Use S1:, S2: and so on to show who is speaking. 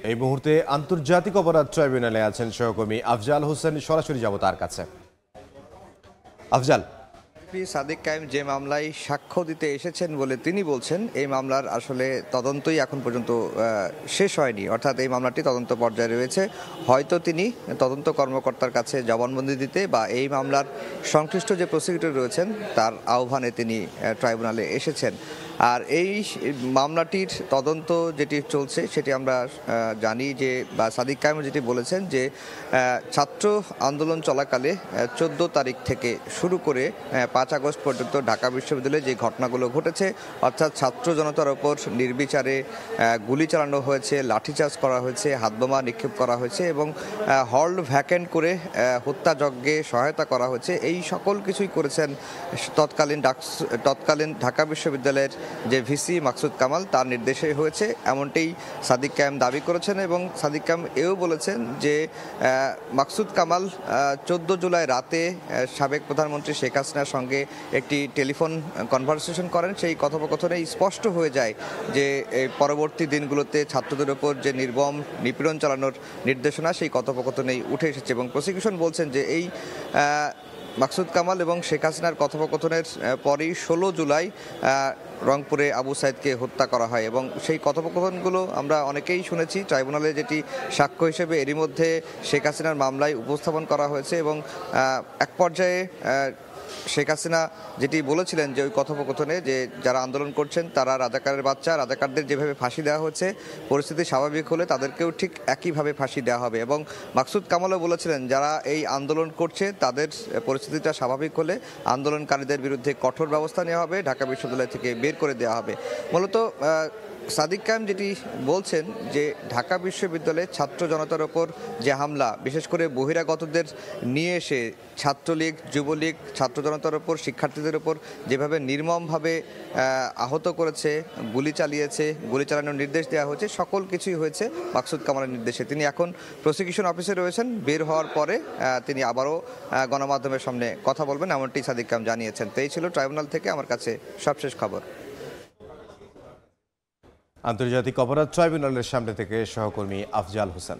S1: এই মুহূর্তে আন্তর্জাতিক অপরাধ ট্রাইব্যুনালে আছেন সহকর্মী আফজাল হোসেন। সরাসরি যাব তার কাছে। আফজাল,
S2: সাদিক কায়েম যে মামলায় সাক্ষ্য দিতে এসেছেন বলে তিনি বলছেন, এই মামলার আসলে তদন্তই এখন পর্যন্ত শেষ হয়নি, অর্থাৎ এই মামলাটি তদন্ত পর্যায়ে রয়েছে। হয়তো তিনি তদন্ত কর্মকর্তার কাছে জবানবন্দি দিতে বা এই মামলার সংশ্লিষ্ট যে প্রসিকিউটর রয়েছেন তার আহ্বানে তিনি ট্রাইব্যুনালে এসেছেন। আর এই মামলাটির তদন্ত যেটি চলছে সেটি আমরা জানি যে বা সাদিক কায়েম যেটি বলেছেন যে ছাত্র আন্দোলন চলাকালে 14 তারিখ থেকে শুরু করে 5 আগস্ট পর্যন্ত ঢাকা বিশ্ববিদ্যালয়ে যে ঘটনাগুলো ঘটেছে, অর্থাৎ ছাত্র জনতার ওপর নির্বিচারে গুলি চালানো হয়েছে, লাঠিচার্জ করা হয়েছে, হাতবোমা নিক্ষেপ করা হয়েছে এবং হল ভ্যাকেন্ট করে হত্যাযজ্ঞে সহায়তা করা হয়েছে, এই সকল কিছুই করেছেন তৎকালীন ঢাকা বিশ্ববিদ্যালয়ের যে ভিসি মাকসুদ কামাল, তার নির্দেশে হয়েছে এমনটাই সাদিক কায়েম দাবি করেছেন। এবং সাদিক কায়েম এও বলেছেন যে মাকসুদ কামাল 14 জুলাই রাতে সাবেক প্রধানমন্ত্রী শেখ হাসিনার সঙ্গে একটি টেলিফোন কনভারসেশন করেন। সেই কথোপকথনে স্পষ্ট হয়ে যায় যে পরবর্তী দিনগুলোতে ছাত্রদের ওপর যে নির্মম নিপীড়ন চালানোর নির্দেশনা সেই কথোপকথনেই উঠে এসেছে। এবং প্রসিকিউশন বলছেন যে এই মাকসুদ কামাল এবং শেখ হাসিনার কথোপকথনের পরেই 16 জুলাই রংপুরে আবু সাইদকে হত্যা করা হয়। এবং সেই কথোপকথনগুলো আমরা অনেকেই শুনেছি। ট্রাইব্যুনালে যেটি সাক্ষ্য হিসেবে এরই মধ্যে শেখ হাসিনার মামলায় উপস্থাপন করা হয়েছে এবং এক পর্যায়ে শেখ হাসিনা যেটি বলেছিলেন যে ওই কথোপকথনে যে যারা আন্দোলন করছেন তারা রাজাকারের বাচ্চা, রাজাকারদের যেভাবে ফাঁসি দেওয়া হচ্ছে পরিস্থিতি স্বাভাবিক হলে তাদেরকেও ঠিক একইভাবে ফাঁসি দেওয়া হবে। এবং মাকসুদ কামালও বলেছিলেন যারা এই আন্দোলন করছে তাদের পরিস্থিতিটা স্বাভাবিক হলে আন্দোলনকারীদের বিরুদ্ধে কঠোর ব্যবস্থা নেওয়া হবে, ঢাকা বিশ্ববিদ্যালয় থেকে বের করে দেওয়া হবে। মূলত সাদিক কায়েম যেটি বলছেন যে ঢাকা বিশ্ববিদ্যালয়ে ছাত্র জনতার ওপর যে হামলা, বিশেষ করে বহিরাগতদের নিয়ে এসে ছাত্রলীগ, যুবলীগ ছাত্র জনতার ওপর, শিক্ষার্থীদের ওপর যেভাবে নির্মমভাবে আহত করেছে, গুলি চালিয়েছে, গুলি চালানোর নির্দেশ দেওয়া হয়েছে, সকল কিছুই হয়েছে মাকসুদ কামালের নির্দেশে। তিনি এখন প্রসিকিউশন অফিসে রয়েছেন। বের হওয়ার পরে তিনি আবারও গণমাধ্যমের সামনে কথা বলবেন, এমনটি সাদিক কায়েম জানিয়েছেন। তো এই ছিল ট্রাইব্যুনাল থেকে আমার কাছে সবশেষ খবর।
S1: আন্তর্জাতিক অপরাধ ট্রাইব্যুনালের সামনে থেকে সহকর্মী আফজাল হোসেন।